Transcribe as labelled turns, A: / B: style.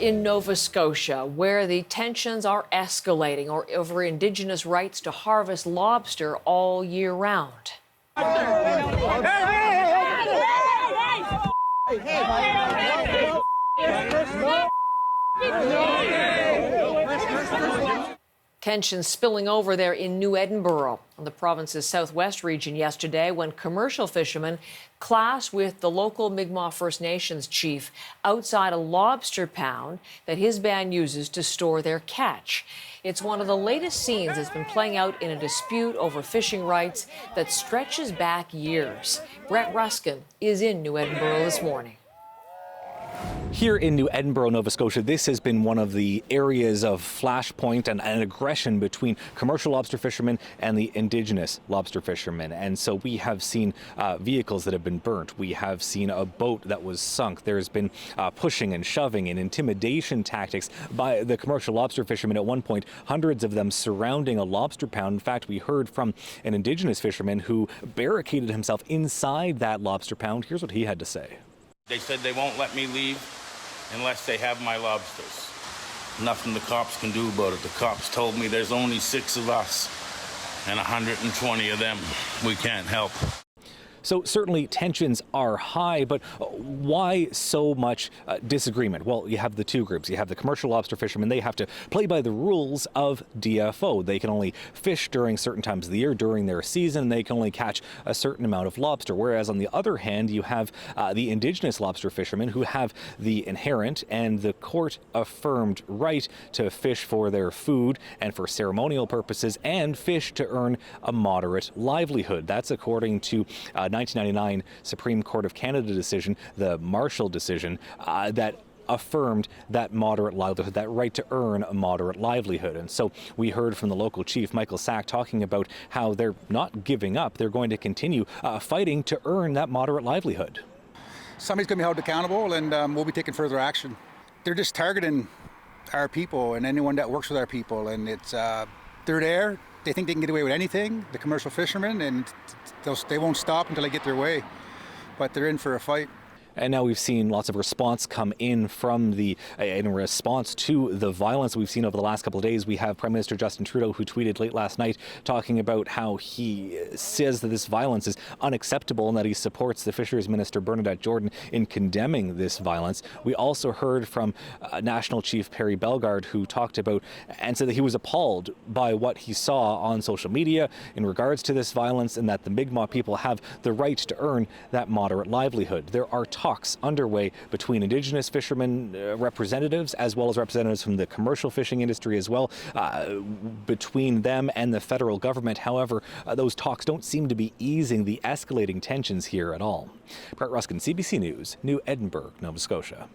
A: In Nova Scotia, where the tensions are escalating over Indigenous rights to harvest lobster all year round. Tensions spilling over there in New Edinburgh, in the province's southwest region yesterday, when commercial fishermen clashed with the local Mi'kmaq First Nations chief outside a lobster pound that his band uses to store their catch. It's one of the latest scenes that's been playing out in a dispute over fishing rights that stretches back years. Brett Ruskin is in New Edinburgh this morning.
B: Here in New Edinburgh, Nova Scotia, this has been one of the areas of flashpoint and aggression between commercial lobster fishermen and the Indigenous lobster fishermen. And so we have seen vehicles that have been burnt. We have seen a boat that was sunk. There's been pushing and shoving and intimidation tactics by the commercial lobster fishermen. At one point, hundreds of them surrounding a lobster pound. In fact, we heard from an Indigenous fisherman who barricaded himself inside that lobster pound. Here's what he had to say.
C: They said they won't let me leave unless they have my lobsters. Nothing the cops can do about it. The cops told me there's only 6 of us and 120 of them. We can't help.
B: So certainly tensions are high, but why so much disagreement? Well, you have the two groups. You have the commercial lobster fishermen. They have to play by the rules of DFO. They can only fish during certain times of the year during their season. They can only catch a certain amount of lobster. Whereas on the other hand, you have the Indigenous lobster fishermen who have the inherent and the court-affirmed right to fish for their food and for ceremonial purposes and fish to earn a moderate livelihood. That's according to 1999 Supreme Court of Canada decision, the Marshall decision, that affirmed that moderate livelihood, that right to earn a moderate livelihood. And so we heard from the local chief, Michael Sack, talking about how they're not giving up. They're going to continue fighting to earn that moderate livelihood.
D: Somebody's going to be held accountable, and we'll be taking further action. They're just targeting our people and anyone that works with our people, and it's they're there. They think they can get away with anything, the commercial fishermen, and they won't stop until they get their way. But they're in for a fight.
B: And now we've seen lots of response come in in response to the violence we've seen over the last couple of days. We have Prime Minister Justin Trudeau, who tweeted late last night talking about how he says that this violence is unacceptable and that he supports the Fisheries Minister Bernadette Jordan in condemning this violence. We also heard from National Chief Perry Bellegarde, who talked about and said that he was appalled by what he saw on social media in regards to this violence and that the Mi'kmaq people have the right to earn that moderate livelihood. There are talks underway between Indigenous fishermen representatives as well as representatives from the commercial fishing industry as well, between them and the federal government. However, those talks don't seem to be easing the escalating tensions here at all. Brett Ruskin, CBC News, New Edinburgh, Nova Scotia.